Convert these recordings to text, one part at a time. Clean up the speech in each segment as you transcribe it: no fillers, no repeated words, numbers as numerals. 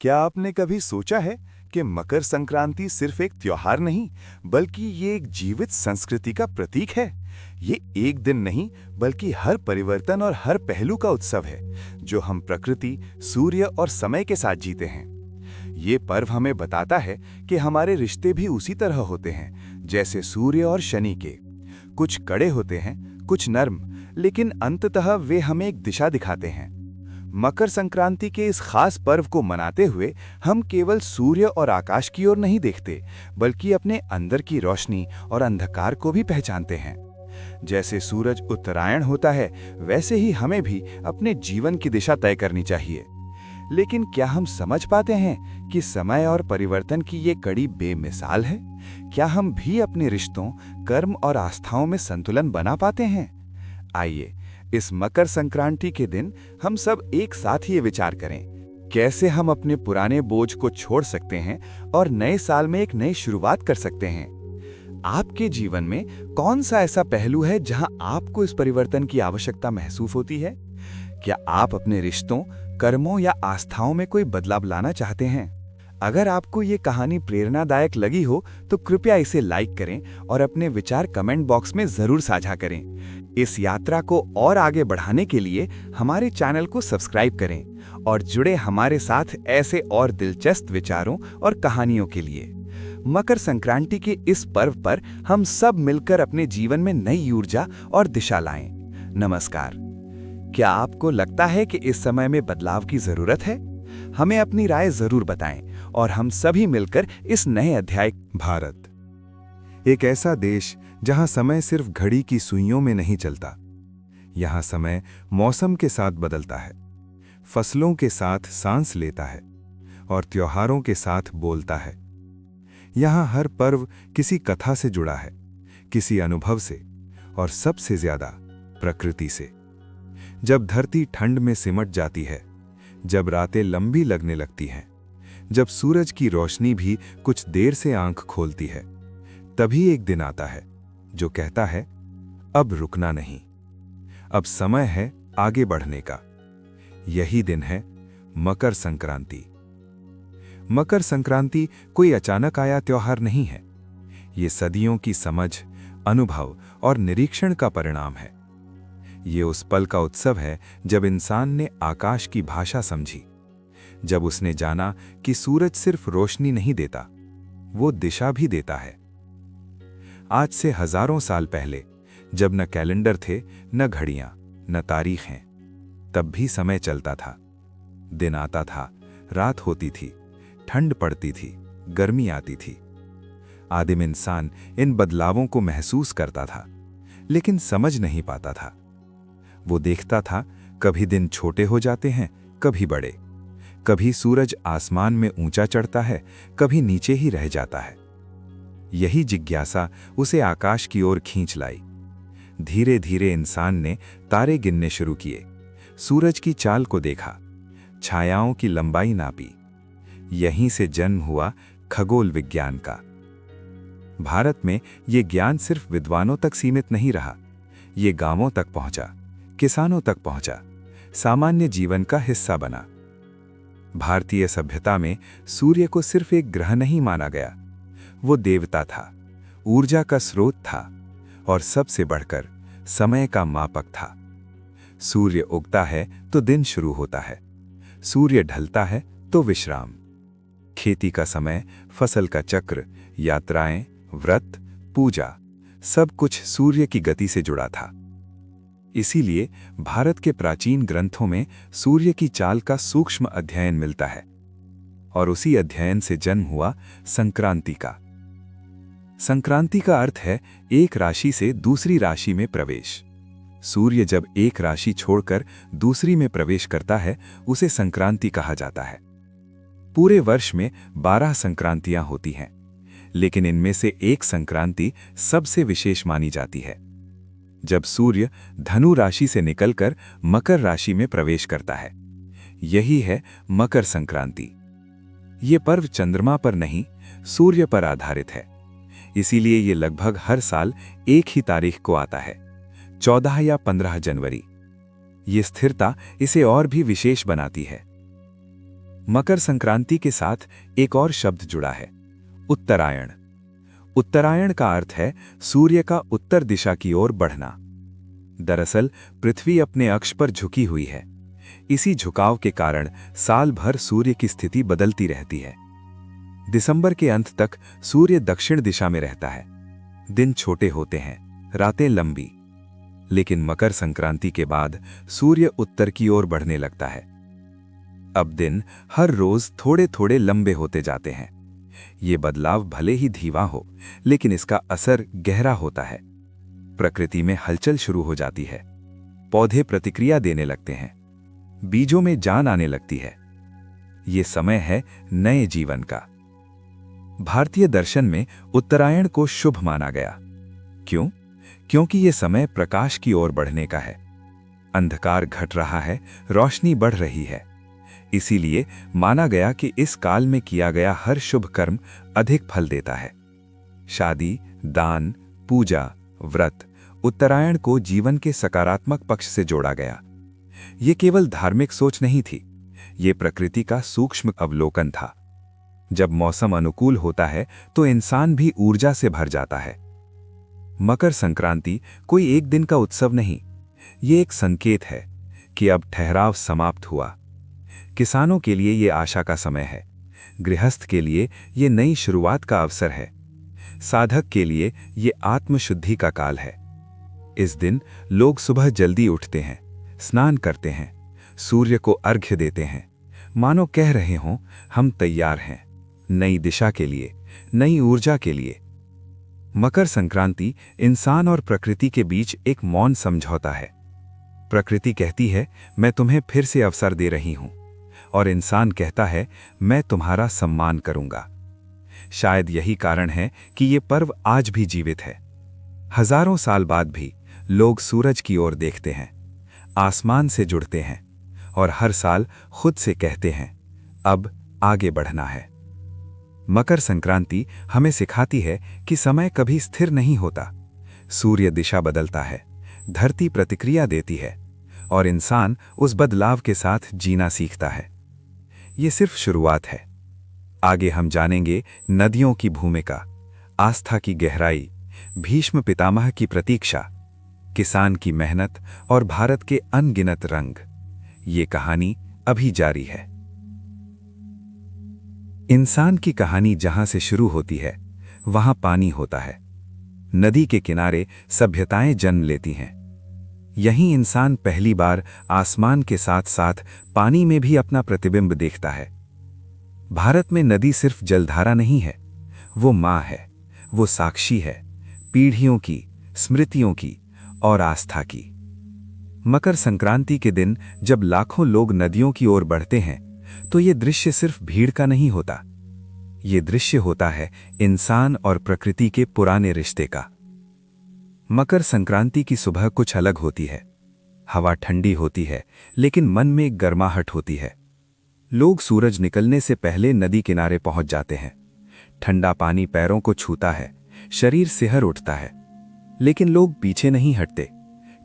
क्या आपने कभी सोचा है कि मकर संक्रांति सिर्फ एक त्योहार नहीं, बल्कि ये एक जीवित संस्कृति का प्रतीक है। ये एक दिन नहीं, बल्कि हर परिवर्तन और हर पहलू का उत्सव है, जो हम प्रकृति, सूर्य और समय के साथ जीते हैं। ये पर्व हमें बताता है कि हमारे रिश्ते भी उसी तरह होते हैं, जैसे सूर्य और शनि के। कुछ कड़े होते हैं, कुछ नर्म, लेकिन अंततः वे हमें एक दिशा दिखाते हैं। मकर संक्रांति के इस खास पर्व को मनाते हुए हम केवल सूर्य और आकाश की ओर नहीं देखते, बल्कि अपने अंदर की रोशनी और अंधकार को भी पहचानते हैं। जैसे सूरज उत्तरायण होता है, वैसे ही हमें भी अपने जीवन की दिशा तय करनी चाहिए। लेकिन क्या हम समझ पाते हैं कि समय और परिवर्तन की ये कड़ी बेमिसाल है? क्या हम भी अपने रिश्तों, कर्म और आस्थाओं में संतुलन बना पाते हैं? आइए, इस मकर संक्रांति के दिन हम सब एक साथ ही विचार करें, कैसे हम अपने पुराने बोझ को छोड़ सकते हैं और नए साल में एक नई शुरुआत कर सकते हैं। आपके जीवन में कौन सा ऐसा पहलू है जहां आपको इस परिवर्तन की आवश्यकता महसूस होती है? क्या आप अपने रिश्तों, कर्मों या आस्थाओं में कोई बदलाव लाना चाहते हैं? अगर आपको ये कहानी प्रेरणादायक लगी हो तो कृपया इसे लाइक करें और अपने विचार कमेंट बॉक्स में जरूर साझा करें। इस यात्रा को और आगे बढ़ाने के लिए हमारे चैनल को सब्सक्राइब करें और जुड़े हमारे साथ ऐसे और दिलचस्प विचारों और कहानियों के लिए। मकर संक्रांति के इस पर्व पर हम सब मिलकर अपने जीवन में नई ऊर्जा और दिशा लाएं। नमस्कार। क्या आपको लगता है कि इस समय में बदलाव की जरूरत है? हमें अपनी राय जरूर बताएं और हम सभी मिलकर इस नए अध्याय। भारत, एक ऐसा देश जहां समय सिर्फ घड़ी की सुइयों में नहीं चलता। यहां समय मौसम के साथ बदलता है, फसलों के साथ सांस लेता है और त्योहारों के साथ बोलता है। यहां हर पर्व किसी कथा से जुड़ा है, किसी अनुभव से और सबसे ज्यादा प्रकृति से। जब धरती ठंड में सिमट जाती है, जब रातें लंबी लगने लगती हैं, जब सूरज की रोशनी भी कुछ देर से आंख खोलती है, तभी एक दिन आता है जो कहता है, अब रुकना नहीं, अब समय है आगे बढ़ने का। यही दिन है मकर संक्रांति। मकर संक्रांति कोई अचानक आया त्योहार नहीं है। ये सदियों की समझ, अनुभव और निरीक्षण का परिणाम है। ये उस पल का उत्सव है जब इंसान ने आकाश की भाषा समझी, जब उसने जाना कि सूरज सिर्फ रोशनी नहीं देता, वो दिशा भी देता है। आज से हजारों साल पहले, जब न कैलेंडर थे, न घड़ियां, न तारीखें, तब भी समय चलता था। दिन आता था, रात होती थी, ठंड पड़ती थी, गर्मी आती थी। आदिम इंसान इन बदलावों को महसूस करता था, लेकिन समझ नहीं पाता था। वो देखता था, कभी दिन छोटे हो जाते हैं, कभी बड़े, कभी सूरज आसमान में ऊंचा चढ़ता है, कभी नीचे ही रह जाता है। यही जिज्ञासा उसे आकाश की ओर खींच लाई। धीरे धीरे इंसान ने तारे गिनने शुरू किए, सूरज की चाल को देखा, छायाओं की लंबाई नापी। यहीं से जन्म हुआ खगोल विज्ञान का। भारत में ये ज्ञान सिर्फ विद्वानों तक सीमित नहीं रहा, ये गांवों तक पहुंचा, किसानों तक पहुंचा, सामान्य जीवन का हिस्सा बना। भारतीय सभ्यता में सूर्य को सिर्फ एक ग्रह नहीं माना गया, वो देवता था, ऊर्जा का स्रोत था और सबसे बढ़कर समय का मापक था। सूर्य उगता है तो दिन शुरू होता है, सूर्य ढलता है तो विश्राम। खेती का समय, फसल का चक्र, यात्राएं, व्रत, पूजा, सब कुछ सूर्य की गति से जुड़ा था। इसीलिए भारत के प्राचीन ग्रंथों में सूर्य की चाल का सूक्ष्म अध्ययन मिलता है और उसी अध्ययन से जन्म हुआ संक्रांति का। संक्रांति का अर्थ है एक राशि से दूसरी राशि में प्रवेश। सूर्य जब एक राशि छोड़कर दूसरी में प्रवेश करता है, उसे संक्रांति कहा जाता है। पूरे वर्ष में 12 संक्रांतियां होती हैं, लेकिन इनमें से एक संक्रांति सबसे विशेष मानी जाती है, जब सूर्य धनु राशि से निकलकर मकर राशि में प्रवेश करता है। यही है मकर संक्रांति। ये पर्व चंद्रमा पर नहीं, सूर्य पर आधारित है। इसीलिए ये लगभग हर साल एक ही तारीख को आता है, 14 या 15 जनवरी। ये स्थिरता इसे और भी विशेष बनाती है। मकर संक्रांति के साथ एक और शब्द जुड़ा है, उत्तरायण। उत्तरायण का अर्थ है सूर्य का उत्तर दिशा की ओर बढ़ना। दरअसल पृथ्वी अपने अक्ष पर झुकी हुई है। इसी झुकाव के कारण साल भर सूर्य की स्थिति बदलती रहती है। दिसंबर के अंत तक सूर्य दक्षिण दिशा में रहता है। दिन छोटे होते हैं, रातें लंबी। लेकिन मकर संक्रांति के बाद सूर्य उत्तर की ओर बढ़ने लगता है। अब दिन हर रोज थोड़े थोड़े लंबे होते जाते हैं। ये बदलाव भले ही धीमा हो, लेकिन इसका असर गहरा होता है। प्रकृति में हलचल शुरू हो जाती है। पौधे प्रतिक्रिया देने लगते हैं, बीजों में जान आने लगती है। ये समय है नए जीवन का। भारतीय दर्शन में उत्तरायण को शुभ माना गया। क्यों? क्योंकि ये समय प्रकाश की ओर बढ़ने का है। अंधकार घट रहा है, रोशनी बढ़ रही है। इसीलिए माना गया कि इस काल में किया गया हर शुभ कर्म अधिक फल देता है। शादी, दान, पूजा, व्रत उत्तरायण को जीवन के सकारात्मक पक्ष से जोड़ा गया। ये केवल धार्मिक सोच नहीं थी, ये प्रकृति का सूक्ष्म अवलोकन था। जब मौसम अनुकूल होता है तो इंसान भी ऊर्जा से भर जाता है। मकर संक्रांति कोई एक दिन का उत्सव नहीं, ये एक संकेत है कि अब ठहराव समाप्त हुआ। किसानों के लिए ये आशा का समय है, गृहस्थ के लिए ये नई शुरुआत का अवसर है, साधक के लिए ये आत्मशुद्धि का काल है। इस दिन लोग सुबह जल्दी उठते हैं, स्नान करते हैं, सूर्य को अर्घ्य देते हैं, मानो कह रहे हों हम तैयार हैं नई दिशा के लिए, नई ऊर्जा के लिए। मकर संक्रांति इंसान और प्रकृति के बीच एक मौन समझौता है। प्रकृति कहती है मैं तुम्हें फिर से अवसर दे रही हूं, और इंसान कहता है मैं तुम्हारा सम्मान करूंगा। शायद यही कारण है कि ये पर्व आज भी जीवित है। हजारों साल बाद भी लोग सूरज की ओर देखते हैं, आसमान से जुड़ते हैं, और हर साल खुद से कहते हैं अब आगे बढ़ना है। मकर संक्रांति हमें सिखाती है कि समय कभी स्थिर नहीं होता। सूर्य दिशा बदलता है, धरती प्रतिक्रिया देती है, और इंसान उस बदलाव के साथ जीना सीखता है। ये सिर्फ शुरुआत है। आगे हम जानेंगे नदियों की भूमिका, आस्था की गहराई, भीष्म पितामह की प्रतीक्षा, किसान की मेहनत और भारत के अनगिनत रंग। ये कहानी अभी जारी है। इंसान की कहानी जहां से शुरू होती है, वहां पानी होता है। नदी के किनारे सभ्यताएं जन्म लेती हैं। यहीं इंसान पहली बार आसमान के साथ साथ पानी में भी अपना प्रतिबिंब देखता है। भारत में नदी सिर्फ जलधारा नहीं है, वो मां है, वो साक्षी है, पीढ़ियों की, स्मृतियों की और आस्था की। मकर संक्रांति के दिन जब लाखों लोग नदियों की ओर बढ़ते हैं, तो ये दृश्य सिर्फ भीड़ का नहीं होता। ये दृश्य होता है इंसान और प्रकृति के पुराने रिश्ते का। मकर संक्रांति की सुबह कुछ अलग होती है। हवा ठंडी होती है, लेकिन मन में एक गर्माहट होती है। लोग सूरज निकलने से पहले नदी किनारे पहुंच जाते हैं। ठंडा पानी पैरों को छूता है, शरीर सिहर उठता है। लेकिन लोग पीछे नहीं हटते,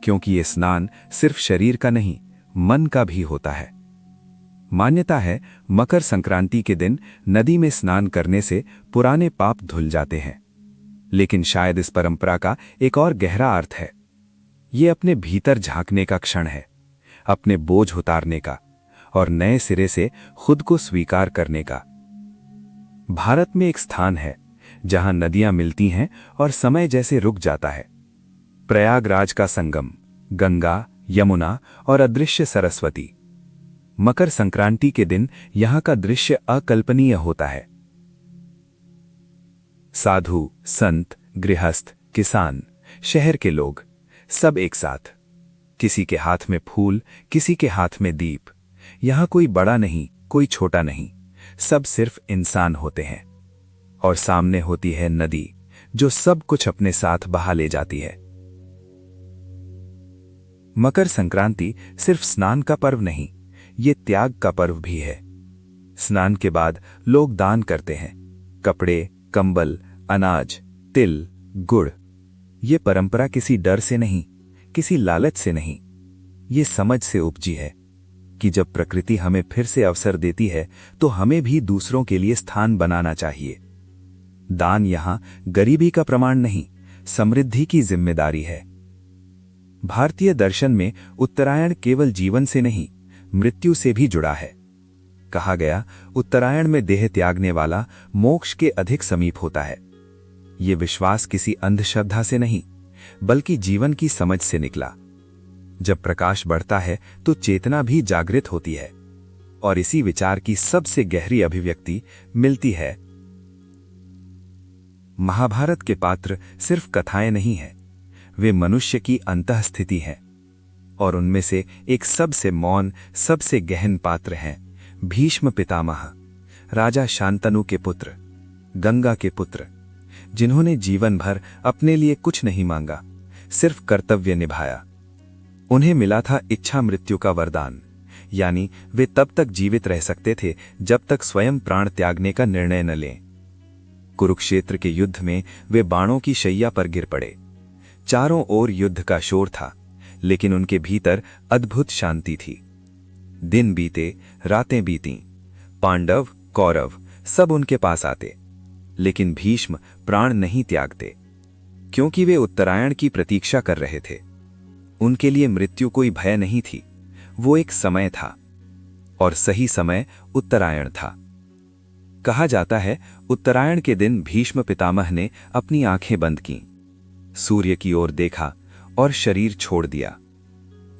क्योंकि ये स्नान सिर्फ शरीर का नहीं, मन का भी होता है। मान्यता है मकर संक्रांति के दिन नदी में स्नान करने से पुराने पाप धुल जाते हैं। लेकिन शायद इस परंपरा का एक और गहरा अर्थ है। ये अपने भीतर झांकने का क्षण है, अपने बोझ उतारने का और नए सिरे से खुद को स्वीकार करने का। भारत में एक स्थान है जहां नदियां मिलती हैं और समय जैसे रुक जाता है। प्रयागराज का संगम, गंगा, यमुना और अदृश्य सरस्वती। मकर संक्रांति के दिन यहां का दृश्य अकल्पनीय होता है। साधु, संत, गृहस्थ, किसान, शहर के लोग सब एक साथ। किसी के हाथ में फूल, किसी के हाथ में दीप। यहां कोई बड़ा नहीं, कोई छोटा नहीं, सब सिर्फ इंसान होते हैं। और सामने होती है नदी, जो सब कुछ अपने साथ बहा ले जाती है। मकर संक्रांति सिर्फ स्नान का पर्व नहीं, ये त्याग का पर्व भी है। स्नान के बाद लोग दान करते हैं, कपड़े, कंबल, अनाज, तिल, गुड़। ये परंपरा किसी डर से नहीं, किसी लालच से नहीं, ये समझ से उपजी है कि जब प्रकृति हमें फिर से अवसर देती है तो हमें भी दूसरों के लिए स्थान बनाना चाहिए। दान यहां गरीबी का प्रमाण नहीं, समृद्धि की जिम्मेदारी है। भारतीय दर्शन में उत्तरायण केवल जीवन से नहीं, मृत्यु से भी जुड़ा है। कहा गया, उत्तरायण में देह त्यागने वाला मोक्ष के अधिक समीप होता है। ये विश्वास किसी अंधश्रद्धा से नहीं, बल्कि जीवन की समझ से निकला। जब प्रकाश बढ़ता है तो चेतना भी जागृत होती है, और इसी विचार की सबसे गहरी अभिव्यक्ति मिलती है। महाभारत के पात्र सिर्फ कथाएं नहीं हैं, वे मनुष्य की अंतःस्थिति हैं, और उनमें से एक सबसे मौन, सबसे गहन पात्र हैं भीष्म पितामह, राजा शांतनु के पुत्र, गंगा के पुत्र, जिन्होंने जीवन भर अपने लिए कुछ नहीं मांगा, सिर्फ कर्तव्य निभाया। उन्हें मिला था इच्छा मृत्यु का वरदान, यानी वे तब तक जीवित रह सकते थे जब तक स्वयं प्राण त्यागने का निर्णय न लें। कुरुक्षेत्र के युद्ध में वे बाणों की शैया पर गिर पड़े। चारों ओर युद्ध का शोर था, लेकिन उनके भीतर अद्भुत शांति थी। दिन बीते, रातें बीतीं, पांडव, कौरव सब उनके पास आते, लेकिन भीष्म प्राण नहीं त्यागते, क्योंकि वे उत्तरायण की प्रतीक्षा कर रहे थे। उनके लिए मृत्यु कोई भय नहीं थी, वो एक समय था, और सही समय उत्तरायण था। कहा जाता है, उत्तरायण के दिन भीष्म पितामह ने अपनी आंखें बंद कीं, सूर्य की ओर देखा और शरीर छोड़ दिया।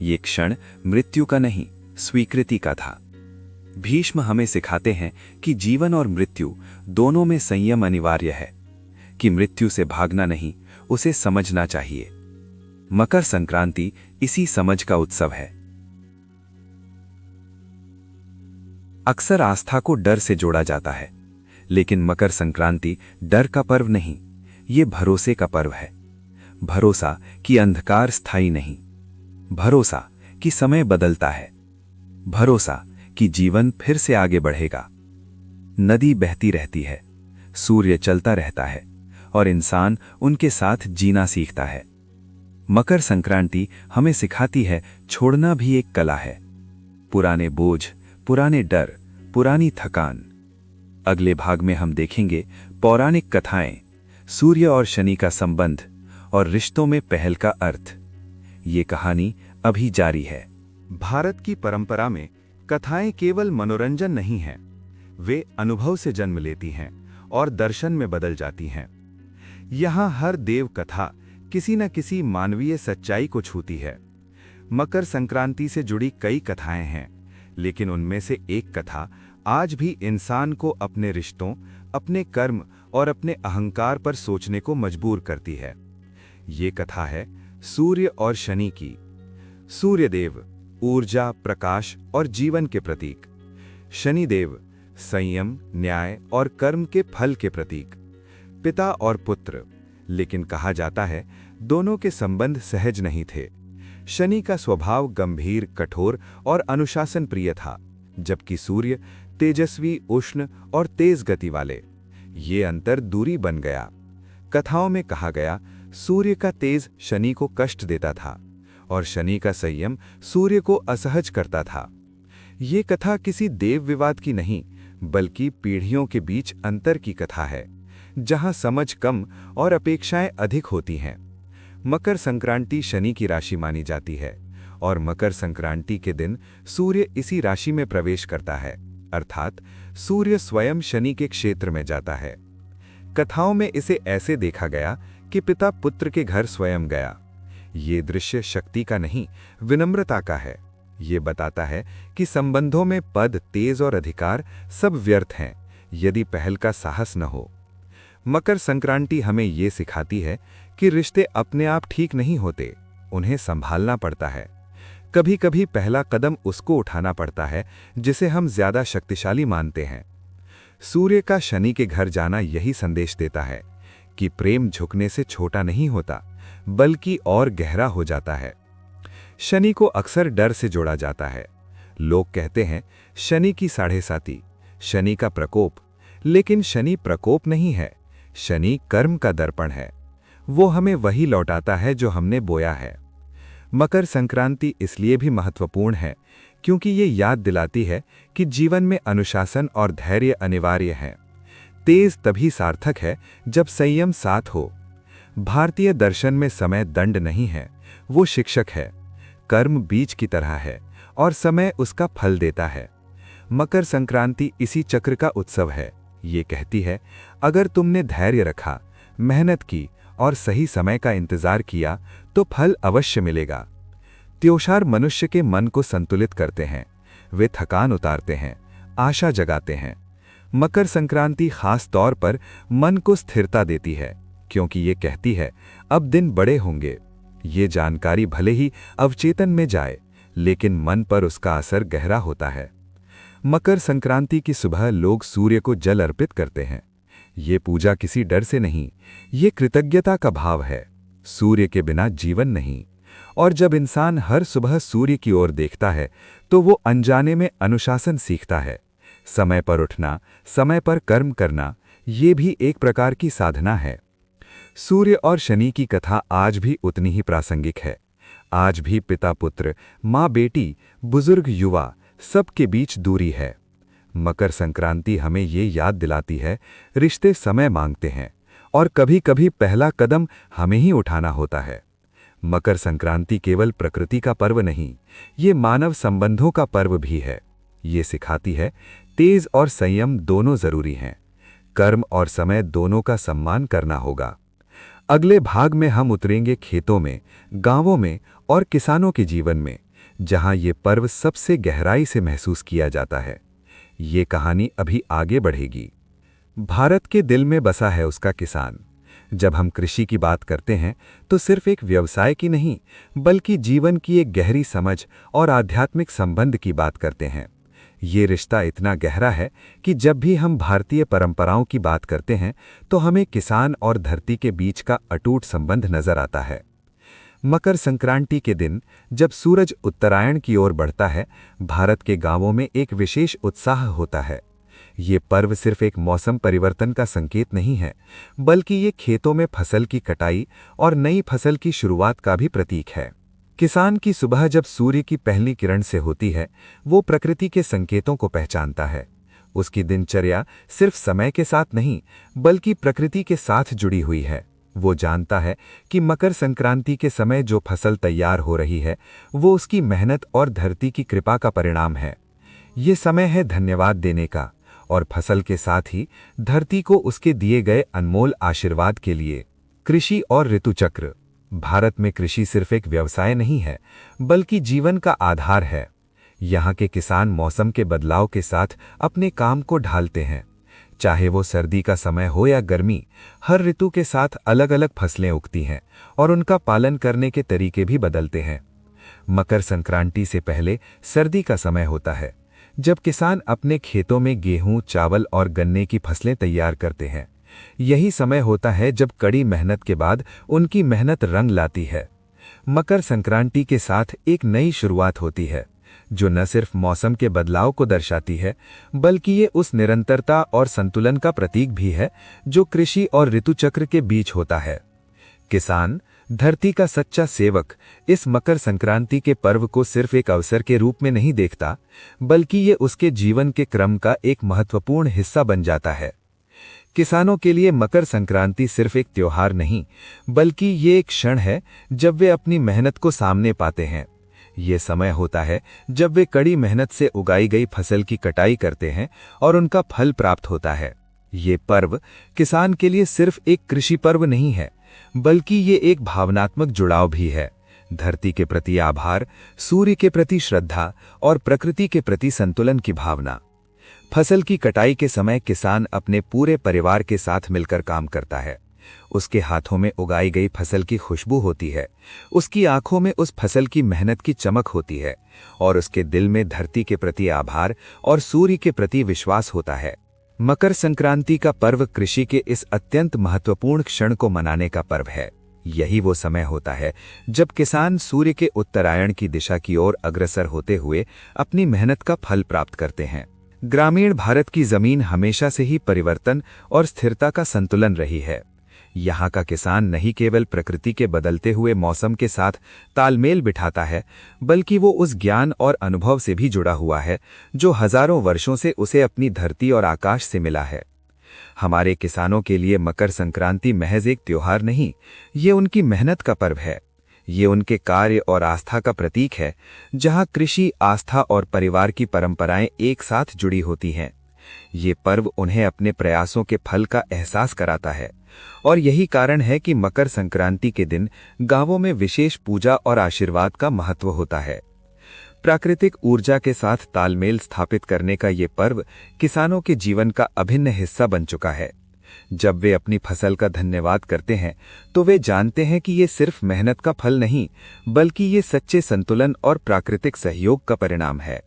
ये क्षण मृत्यु का नहीं, स्वीकृति का था। भीष्म हमें सिखाते हैं कि जीवन और मृत्यु दोनों में संयम अनिवार्य है, कि मृत्यु से भागना नहीं, उसे समझना चाहिए। मकर संक्रांति इसी समझ का उत्सव है। अक्सर आस्था को डर से जोड़ा जाता है, लेकिन मकर संक्रांति डर का पर्व नहीं, ये भरोसे का पर्व है। भरोसा कि अंधकार स्थायी नहीं, भरोसा कि समय बदलता है, भरोसा कि जीवन फिर से आगे बढ़ेगा। नदी बहती रहती है, सूर्य चलता रहता है, और इंसान उनके साथ जीना सीखता है। मकर संक्रांति हमें सिखाती है छोड़ना भी एक कला है। पुराने बोझ, पुराने डर, पुरानी थकान। अगले भाग में हम देखेंगे पौराणिक कथाएं, सूर्य और शनि का संबंध और रिश्तों में पहल का अर्थ। ये कहानी अभी जारी है। भारत की परंपरा में कथाएं केवल मनोरंजन नहीं हैं, वे अनुभव से जन्म लेती हैं और दर्शन में बदल जाती हैं। यहाँ हर देव कथा किसी न किसी मानवीय सच्चाई को छूती है। मकर संक्रांति से जुड़ी कई कथाएं हैं, लेकिन उनमें से एक कथा आज भी इंसान को अपने रिश्तों, अपने कर्म और अपने अहंकार पर सोचने को मजबूर करती है। ये कथा है सूर्य और शनि की। सूर्यदेव ऊर्जा, प्रकाश और जीवन के प्रतीक, शनिदेव संयम, न्याय और कर्म के फल के प्रतीक, पिता और पुत्र। लेकिन कहा जाता है दोनों के संबंध सहज नहीं थे। शनि का स्वभाव गंभीर, कठोर और अनुशासन प्रिय था, जबकि सूर्य तेजस्वी, उष्ण और तेज गति वाले। ये अंतर दूरी बन गया। कथाओं में कहा गया सूर्य का तेज शनि को कष्ट देता था और शनि का संयम सूर्य को असहज करता था। ये कथा किसी देव विवाद की नहीं, बल्कि पीढ़ियों के बीच अंतर की कथा है, जहां समझ कम और अपेक्षाएं अधिक होती हैं। मकर संक्रांति शनि की राशि मानी जाती है, और मकर संक्रांति के दिन सूर्य इसी राशि में प्रवेश करता है, अर्थात सूर्य स्वयं शनि के क्षेत्र में जाता है। कथाओं में इसे ऐसे देखा गया कि पिता पुत्र के घर स्वयं गया। ये दृश्य शक्ति का नहीं, विनम्रता का है। ये बताता है कि संबंधों में पद, तेज और अधिकार सब व्यर्थ हैं यदि पहल का साहस न हो। मकर संक्रांति हमें ये सिखाती है कि रिश्ते अपने आप ठीक नहीं होते, उन्हें संभालना पड़ता है। कभी कभी पहला कदम उसको उठाना पड़ता है जिसे हम ज्यादा शक्तिशाली मानते हैं। सूर्य का शनि के घर जाना यही संदेश देता है कि प्रेम झुकने से छोटा नहीं होता, बल्कि और गहरा हो जाता है। शनि को अक्सर डर से जोड़ा जाता है। लोग कहते हैं शनि की 7.5, शनि का प्रकोप, लेकिन शनि प्रकोप नहीं है, शनि कर्म का दर्पण है। वो हमें वही लौटाता है जो हमने बोया है। मकर संक्रांति इसलिए भी महत्वपूर्ण है क्योंकि ये याद दिलाती है कि जीवन में अनुशासन और धैर्य अनिवार्य हैं। तेज तभी सार्थक है जब संयम साथ हो। भारतीय दर्शन में समय दंड नहीं है, वो शिक्षक है। कर्म बीज की तरह है और समय उसका फल देता है। मकर संक्रांति इसी चक्र का उत्सव है। ये कहती है, अगर तुमने धैर्य रखा, मेहनत की और सही समय का इंतजार किया तो फल अवश्य मिलेगा। त्योहार मनुष्य के मन को संतुलित करते हैं। वे थकान उतारते हैं, आशा जगाते हैं। मकर संक्रांति खास तौर पर मन को स्थिरता देती है, क्योंकि ये कहती है, अब दिन बड़े होंगे। ये जानकारी भले ही अवचेतन में जाए, लेकिन मन पर उसका असर गहरा होता है। मकर संक्रांति की सुबह लोग सूर्य को जल अर्पित करते हैं। ये पूजा किसी डर से नहीं, ये कृतज्ञता का भाव है। सूर्य के बिना जीवन नहीं। और जब इंसान हर सुबह सूर्य की ओर देखता है तो वो अनजाने में अनुशासन सीखता है। समय पर उठना, समय पर कर्म करना, ये भी एक प्रकार की साधना है। सूर्य और शनि की कथा आज भी उतनी ही प्रासंगिक है। आज भी पिता पुत्र, माँ बेटी, बुजुर्ग युवा, सबके बीच दूरी है। मकर संक्रांति हमें ये याद दिलाती है, रिश्ते समय मांगते हैं और कभी-कभी पहला कदम हमें ही उठाना होता है। मकर संक्रांति केवल प्रकृति का पर्व नहीं, ये मानव संबंधों का पर्व भी है। ये सिखाती है, तेज और संयम दोनों जरूरी हैं। कर्म और समय दोनों का सम्मान करना होगा। अगले भाग में हम उतरेंगे खेतों में, गांवों में और किसानों के जीवन में, जहां ये पर्व सबसे गहराई से महसूस किया जाता है। ये कहानी अभी आगे बढ़ेगी। भारत के दिल में बसा है उसका किसान। जब हम कृषि की बात करते हैं तो सिर्फ एक व्यवसाय की नहीं, बल्कि जीवन की एक गहरी समझ और आध्यात्मिक संबंध की बात करते हैं। ये रिश्ता इतना गहरा है कि जब भी हम भारतीय परंपराओं की बात करते हैं तो हमें किसान और धरती के बीच का अटूट संबंध नजर आता है। मकर संक्रांति के दिन जब सूरज उत्तरायण की ओर बढ़ता है, भारत के गांवों में एक विशेष उत्साह होता है। ये पर्व सिर्फ एक मौसम परिवर्तन का संकेत नहीं है, बल्कि ये खेतों में फसल की कटाई और नई फसल की शुरुआत का भी प्रतीक है। किसान की सुबह जब सूर्य की पहली किरण से होती है, वो प्रकृति के संकेतों को पहचानता है। उसकी दिनचर्या सिर्फ समय के साथ नहीं, बल्कि प्रकृति के साथ जुड़ी हुई है। वो जानता है कि मकर संक्रांति के समय जो फसल तैयार हो रही है, वो उसकी मेहनत और धरती की कृपा का परिणाम है। ये समय है धन्यवाद देने का, और फसल के साथ ही धरती को उसके दिए गए अनमोल आशीर्वाद के लिए। कृषि और ऋतुचक्र। भारत में कृषि सिर्फ एक व्यवसाय नहीं है, बल्कि जीवन का आधार है। यहाँ के किसान मौसम के बदलाव के साथ अपने काम को ढालते हैं। चाहे वो सर्दी का समय हो या गर्मी, हर ऋतु के साथ अलग अलग फसलें उगती हैं और उनका पालन करने के तरीके भी बदलते हैं। मकर संक्रांति से पहले सर्दी का समय होता है, जब किसान अपने खेतों में गेहूं, चावल और गन्ने की फसलें तैयार करते हैं। यही समय होता है जब कड़ी मेहनत के बाद उनकी मेहनत रंग लाती है। मकर संक्रांति के साथ एक नई शुरुआत होती है, जो न सिर्फ मौसम के बदलाव को दर्शाती है, बल्कि ये उस निरंतरता और संतुलन का प्रतीक भी है जो कृषि और ऋतुचक्र के बीच होता है। किसान, धरती का सच्चा सेवक, इस मकर संक्रांति के पर्व को सिर्फ एक अवसर के रूप में नहीं देखता, बल्कि ये उसके जीवन के क्रम का एक महत्वपूर्ण हिस्सा बन जाता है। किसानों के लिए मकर संक्रांति सिर्फ एक त्योहार नहीं, बल्कि ये एक क्षण है जब वे अपनी मेहनत को सामने पाते हैं। ये समय होता है जब वे कड़ी मेहनत से उगाई गई फसल की कटाई करते हैं और उनका फल प्राप्त होता है। ये पर्व किसान के लिए सिर्फ एक कृषि पर्व नहीं है, बल्कि ये एक भावनात्मक जुड़ाव भी है। धरती के प्रति आभार, सूर्य के प्रति श्रद्धा और प्रकृति के प्रति संतुलन की भावना। फसल की कटाई के समय किसान अपने पूरे परिवार के साथ मिलकर काम करता है। उसके हाथों में उगाई गई फसल की खुशबू होती है, उसकी आंखों में उस फसल की मेहनत की चमक होती है और उसके दिल में धरती के प्रति आभार और सूर्य के प्रति विश्वास होता है। मकर संक्रांति का पर्व कृषि के इस अत्यंत महत्वपूर्ण क्षण को मनाने का पर्व है। यही वो समय होता है जब किसान सूर्य के उत्तरायण की दिशा की ओर अग्रसर होते हुए अपनी मेहनत का फल प्राप्त करते हैं। ग्रामीण भारत की जमीन हमेशा से ही परिवर्तन और स्थिरता का संतुलन रही है। यहाँ का किसान नहीं केवल प्रकृति के बदलते हुए मौसम के साथ तालमेल बिठाता है, बल्कि वो उस ज्ञान और अनुभव से भी जुड़ा हुआ है जो हजारों वर्षों से उसे अपनी धरती और आकाश से मिला है। हमारे किसानों के लिए मकर संक्रांति महज एक त्योहार नहीं, ये उनकी मेहनत का पर्व है। ये उनके कार्य और आस्था का प्रतीक है, जहाँ कृषि, आस्था और परिवार की परंपराएं एक साथ जुड़ी होती हैं। ये पर्व उन्हें अपने प्रयासों के फल का एहसास कराता है, और यही कारण है कि मकर संक्रांति के दिन गांवों में विशेष पूजा और आशीर्वाद का महत्व होता है। प्राकृतिक ऊर्जा के साथ तालमेल स्थापित करने का ये पर्व किसानों के जीवन का अभिन्न हिस्सा बन चुका है। जब वे अपनी फसल का धन्यवाद करते हैं, तो वे जानते हैं कि ये सिर्फ मेहनत का फल नहीं, बल्कि ये सच्चे संतुलन और प्राकृतिक सहयोग का परिणाम है।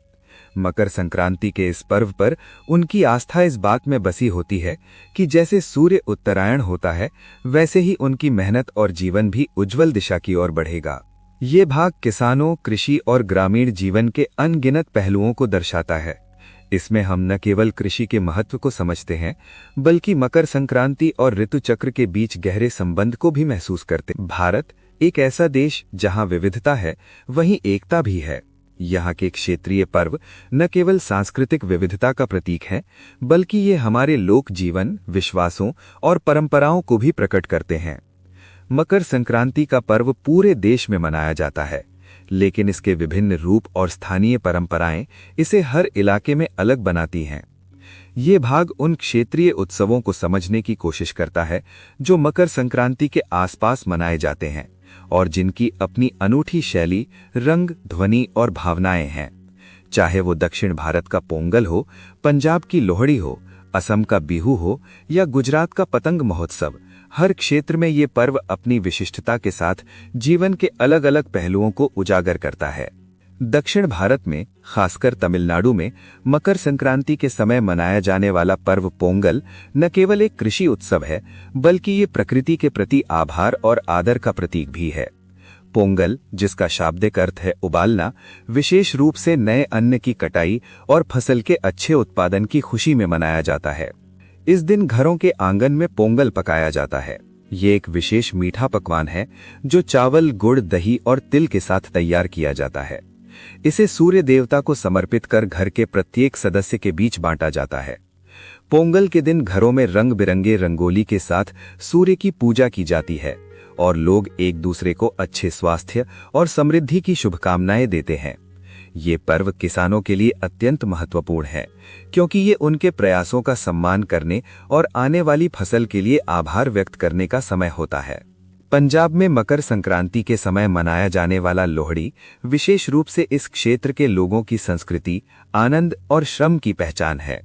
मकर संक्रांति के इस पर्व पर उनकी आस्था इस बात में बसी होती है कि जैसे सूर्य उत्तरायण होता है, वैसे ही उनकी मेहनत और जीवन भी उज्जवल दिशा की ओर बढ़ेगा। ये भाग किसानों, कृषि और ग्रामीण जीवन के अनगिनत पहलुओं को दर्शाता है। इसमें हम न केवल कृषि के महत्व को समझते हैं, बल्कि मकर संक्रांति और ऋतु चक्र के बीच गहरे संबंध को भी महसूस करते हैं। भारत एक ऐसा देश जहां विविधता है, वहीं एकता भी है। यहाँ के क्षेत्रीय पर्व न केवल सांस्कृतिक विविधता का प्रतीक है, बल्कि ये हमारे लोक जीवन, विश्वासों और परंपराओं को भी प्रकट करते हैं। मकर संक्रांति का पर्व पूरे देश में मनाया जाता है, लेकिन इसके विभिन्न रूप और स्थानीय परंपराएं इसे हर इलाके में अलग बनाती हैं। ये भाग उन क्षेत्रीय उत्सवों को समझने की कोशिश करता है जो मकर संक्रांति के आसपास मनाए जाते हैं और जिनकी अपनी अनूठी शैली, रंग, ध्वनि और भावनाएं हैं। चाहे वो दक्षिण भारत का पोंगल हो, पंजाब की लोहड़ी हो, असम का बिहू हो या गुजरात का पतंग महोत्सव, हर क्षेत्र में ये पर्व अपनी विशिष्टता के साथ जीवन के अलग अलग पहलुओं को उजागर करता है। दक्षिण भारत में, खासकर तमिलनाडु में, मकर संक्रांति के समय मनाया जाने वाला पर्व पोंगल न केवल एक कृषि उत्सव है, बल्कि ये प्रकृति के प्रति आभार और आदर का प्रतीक भी है। पोंगल, जिसका शाब्दिक अर्थ है उबालना, विशेष रूप से नए अन्न की कटाई और फसल के अच्छे उत्पादन की खुशी में मनाया जाता है। इस दिन घरों के आंगन में पोंगल पकाया जाता है। ये एक विशेष मीठा पकवान है जो चावल, गुड़, दही और तिल के साथ तैयार किया जाता है। इसे सूर्य देवता को समर्पित कर घर के प्रत्येक सदस्य के बीच बांटा जाता है। पोंगल के दिन घरों में रंग बिरंगे रंगोली के साथ सूर्य की पूजा की जाती है और लोग एक दूसरे को अच्छे स्वास्थ्य और समृद्धि की शुभकामनाएं देते हैं। ये पर्व किसानों के लिए अत्यंत महत्वपूर्ण है, क्योंकि ये उनके प्रयासों का सम्मान करने और आने वाली फसल के लिए आभार व्यक्त करने का समय होता है। पंजाब में मकर संक्रांति के समय मनाया जाने वाला लोहड़ी विशेष रूप से इस क्षेत्र के लोगों की संस्कृति, आनंद और श्रम की पहचान है।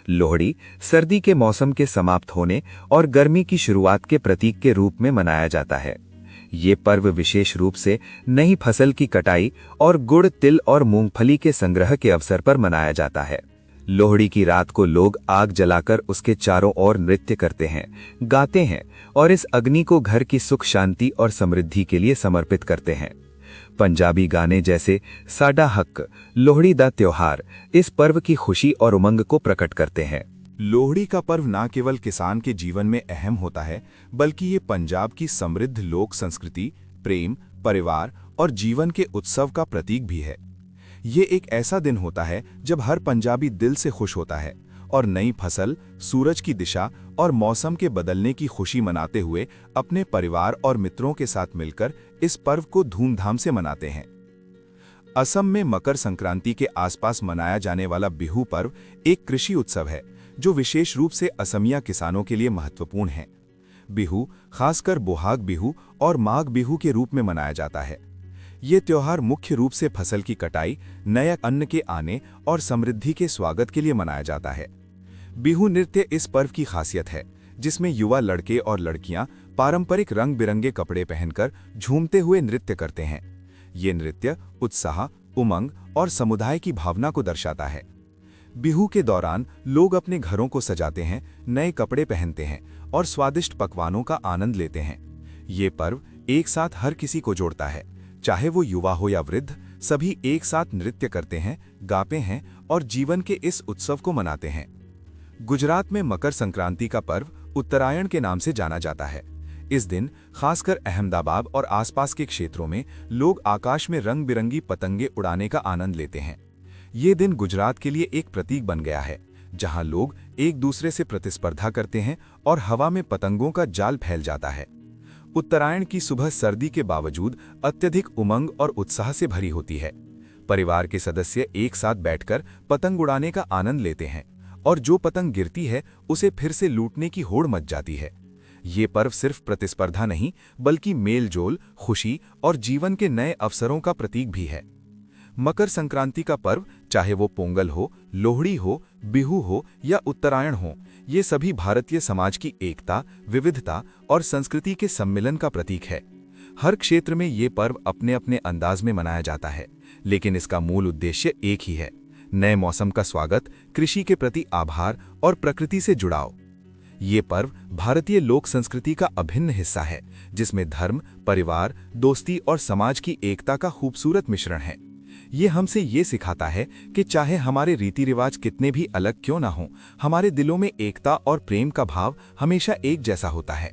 लोहड़ी सर्दी के मौसम के समाप्त होने और गर्मी की शुरुआत के प्रतीक के रूप में मनाया जाता है। ये पर्व विशेष रूप से नई फसल की कटाई और गुड़, तिल और मूंगफली के संग्रह के अवसर पर मनाया जाता है। लोहड़ी की रात को लोग आग जलाकर उसके चारों ओर नृत्य करते हैं, गाते हैं और इस अग्नि को घर की सुख, शांति और समृद्धि के लिए समर्पित करते हैं। पंजाबी गाने जैसे साडा हक, लोहड़ी दा त्योहार इस पर्व की खुशी और उमंग को प्रकट करते हैं। लोहड़ी का पर्व न केवल किसान के जीवन में अहम होता है, बल्कि ये पंजाब की समृद्ध लोक संस्कृति, प्रेम, परिवार और जीवन के उत्सव का प्रतीक भी है। ये एक ऐसा दिन होता है जब हर पंजाबी दिल से खुश होता है और नई फसल, सूरज की दिशा और मौसम के बदलने की खुशी मनाते हुए अपने परिवार और मित्रों के साथ मिलकर इस पर्व को धूमधाम से मनाते हैं। असम में मकर संक्रांति के आसपास मनाया जाने वाला बिहू पर्व एक कृषि उत्सव है जो विशेष रूप से असमिया किसानों के लिए महत्वपूर्ण है। बिहू खासकर बोहाग बिहू और माघ बिहू के रूप में मनाया जाता है। ये त्योहार मुख्य रूप से फसल की कटाई, नए अन्न के आने और समृद्धि के स्वागत के लिए मनाया जाता है। बिहू नृत्य इस पर्व की खासियत है, जिसमें युवा लड़के और लड़कियां पारंपरिक रंग बिरंगे कपड़े पहनकर झूमते हुए नृत्य करते हैं। ये नृत्य उत्साह, उमंग और समुदाय की भावना को दर्शाता है। बिहू के दौरान लोग अपने घरों को सजाते हैं, नए कपड़े पहनते हैं और स्वादिष्ट पकवानों का आनंद लेते हैं। ये पर्व एक साथ हर किसी को जोड़ता है, चाहे वो युवा हो या वृद्ध, सभी एक साथ नृत्य करते हैं, गाते हैं और जीवन के इस उत्सव को मनाते हैं। गुजरात में मकर संक्रांति का पर्व उत्तरायण के नाम से जाना जाता है। इस दिन खासकर अहमदाबाद और आसपास के क्षेत्रों में लोग आकाश में रंग बिरंगी पतंगे उड़ाने का आनंद लेते हैं। ये दिन गुजरात के लिए एक प्रतीक बन गया है, जहां लोग एक दूसरे से प्रतिस्पर्धा करते हैं और हवा में पतंगों का जाल फैल जाता है। उत्तरायण की सुबह सर्दी के बावजूद अत्यधिक उमंग और उत्साह से भरी होती है। परिवार के सदस्य एक साथ बैठकर पतंग उड़ाने का आनंद लेते हैं और जो पतंग गिरती है उसे फिर से लूटने की होड़ मच जाती है। ये पर्व सिर्फ प्रतिस्पर्धा नहीं, बल्कि मेलजोल, खुशी और जीवन के नए अवसरों का प्रतीक भी है। मकर संक्रांति का पर्व, चाहे वो पोंगल हो, लोहड़ी हो, बिहू हो या उत्तरायण हो, ये सभी भारतीय समाज की एकता, विविधता और संस्कृति के सम्मिलन का प्रतीक है। हर क्षेत्र में ये पर्व अपने अपने अंदाज में मनाया जाता है, लेकिन इसका मूल उद्देश्य एक ही है: नए मौसम का स्वागत, कृषि के प्रति आभार और प्रकृति से जुड़ाव। ये पर्व भारतीय लोक संस्कृति का अभिन्न हिस्सा है, जिसमें धर्म, परिवार, दोस्ती और समाज की एकता का खूबसूरत मिश्रण है। ये हमसे ये सिखाता है कि चाहे हमारे रीति रिवाज कितने भी अलग क्यों ना हों, हमारे दिलों में एकता और प्रेम का भाव हमेशा एक जैसा होता है।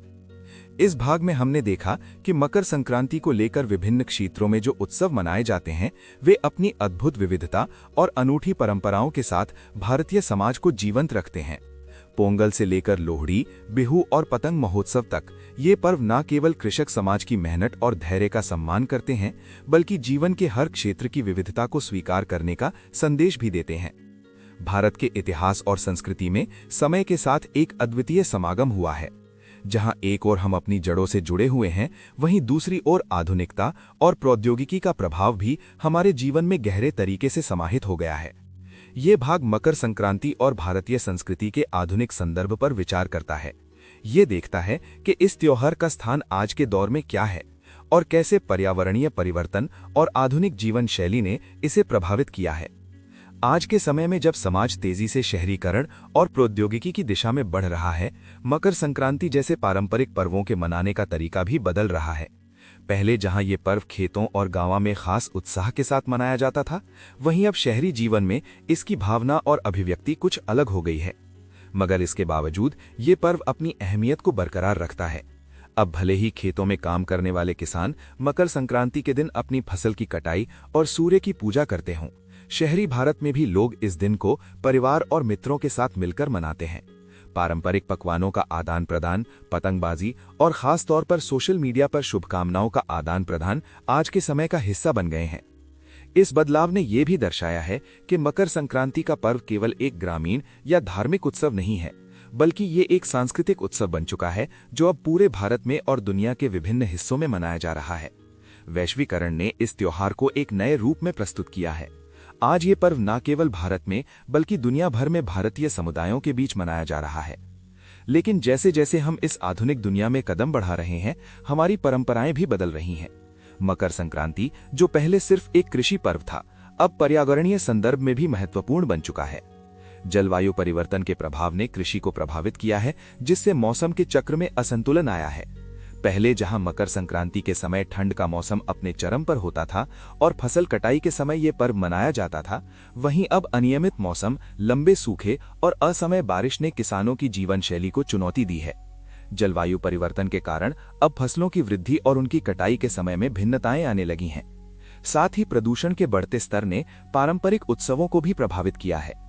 इस भाग में हमने देखा कि मकर संक्रांति को लेकर विभिन्न क्षेत्रों में जो उत्सव मनाए जाते हैं, वे अपनी अद्भुत विविधता और अनूठी परंपराओं के साथ भारतीय समाज को जीवंत रखते हैं। पोंगल से लेकर लोहड़ी, बिहू और पतंग महोत्सव तक ये पर्व न केवल कृषक समाज की मेहनत और धैर्य का सम्मान करते हैं, बल्कि जीवन के हर क्षेत्र की विविधता को स्वीकार करने का संदेश भी देते हैं। भारत के इतिहास और संस्कृति में समय के साथ एक अद्वितीय समागम हुआ है। जहां एक ओर हम अपनी जड़ों से जुड़े हुए हैं, वहीं दूसरी ओर आधुनिकता और प्रौद्योगिकी का प्रभाव भी हमारे जीवन में गहरे तरीके से समाहित हो गया है। ये भाग मकर संक्रांति और भारतीय संस्कृति के आधुनिक संदर्भ पर विचार करता है। ये देखता है कि इस त्योहार का स्थान आज के दौर में क्या है और कैसे पर्यावरणीय परिवर्तन और आधुनिक जीवन शैली ने इसे प्रभावित किया है। आज के समय में जब समाज तेजी से शहरीकरण और प्रौद्योगिकी की दिशा में बढ़ रहा है, मकर संक्रांति जैसे पारंपरिक पर्वों के मनाने का तरीका भी बदल रहा है। पहले जहां ये पर्व खेतों और गांवों में खास उत्साह के साथ मनाया जाता था, वहीं अब शहरी जीवन में इसकी भावना और अभिव्यक्ति कुछ अलग हो गई है। मगर इसके बावजूद ये पर्व अपनी अहमियत को बरकरार रखता है। अब भले ही खेतों में काम करने वाले किसान मकर संक्रांति के दिन अपनी फसल की कटाई और सूर्य की पूजा करते हों, शहरी भारत में भी लोग इस दिन को परिवार और मित्रों के साथ मिलकर मनाते हैं। पारंपरिक पकवानों का आदान प्रदान, पतंगबाजी और खास तौर पर सोशल मीडिया पर शुभकामनाओं का आदान प्रदान आज के समय का हिस्सा बन गए हैं। इस बदलाव ने यह भी दर्शाया है कि मकर संक्रांति का पर्व केवल एक ग्रामीण या धार्मिक उत्सव नहीं है, बल्कि ये एक सांस्कृतिक उत्सव बन चुका है जो अब पूरे भारत में और दुनिया के विभिन्न हिस्सों में मनाया जा रहा है। वैश्वीकरण ने इस त्योहार को एक नए रूप में प्रस्तुत किया है। आज ये पर्व न केवल भारत में बल्कि दुनिया भर में भारतीय समुदायों के बीच मनाया जा रहा है। लेकिन जैसे जैसे हम इस आधुनिक दुनिया में कदम बढ़ा रहे हैं, हमारी परंपराएं भी बदल रही हैं। मकर संक्रांति, जो पहले सिर्फ एक कृषि पर्व था, अब पर्यावरणीय संदर्भ में भी महत्वपूर्ण बन चुका है। जलवायु परिवर्तन के प्रभाव ने कृषि को प्रभावित किया है, जिससे मौसम के चक्र में असंतुलन आया है। पहले जहां मकर संक्रांति के समय ठंड का मौसम अपने चरम पर होता था और फसल कटाई के समय ये पर्व मनाया जाता था, वहीं अब अनियमित मौसम, लंबे सूखे और असमय बारिश ने किसानों की जीवन शैली को चुनौती दी है। जलवायु परिवर्तन के कारण अब फसलों की वृद्धि और उनकी कटाई के समय में भिन्नताएं आने लगी हैं। साथ ही प्रदूषण के बढ़ते स्तर ने पारंपरिक उत्सवों को भी प्रभावित किया है।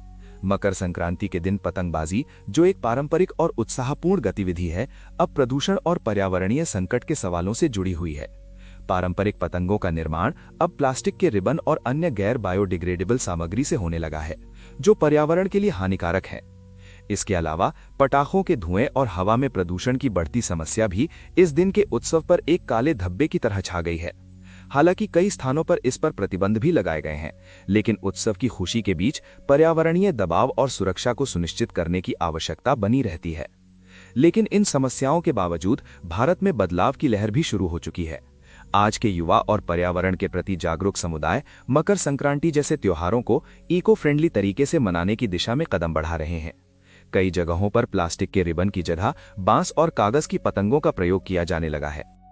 मकर संक्रांति के दिन पतंगबाजी, जो एक पारंपरिक और उत्साहपूर्ण गतिविधि है, अब प्रदूषण और पर्यावरणीय संकट के सवालों से जुड़ी हुई है। पारंपरिक पतंगों का निर्माण अब प्लास्टिक के रिबन और अन्य गैर बायोडिग्रेडेबल सामग्री से होने लगा है, जो पर्यावरण के लिए हानिकारक है। इसके अलावा पटाखों के धुएं और हवा में प्रदूषण की बढ़ती समस्या भी इस दिन के उत्सव पर एक काले धब्बे की तरह छा गई है। हालांकि कई स्थानों पर इस पर प्रतिबंध भी लगाए गए हैं, लेकिन उत्सव की खुशी के बीच पर्यावरणीय दबाव और सुरक्षा को सुनिश्चित करने की आवश्यकता बनी रहती है। लेकिन इन समस्याओं के बावजूद भारत में बदलाव की लहर भी शुरू हो चुकी है। आज के युवा और पर्यावरण के प्रति जागरूक समुदाय मकर संक्रांति जैसे त्योहारों को इको फ्रेंडली तरीके से मनाने की दिशा में कदम बढ़ा रहे हैं। कई जगहों पर प्लास्टिक के रिबन की जगह बांस और कागज की पतंगों का प्रयोग किया जाने लगा है।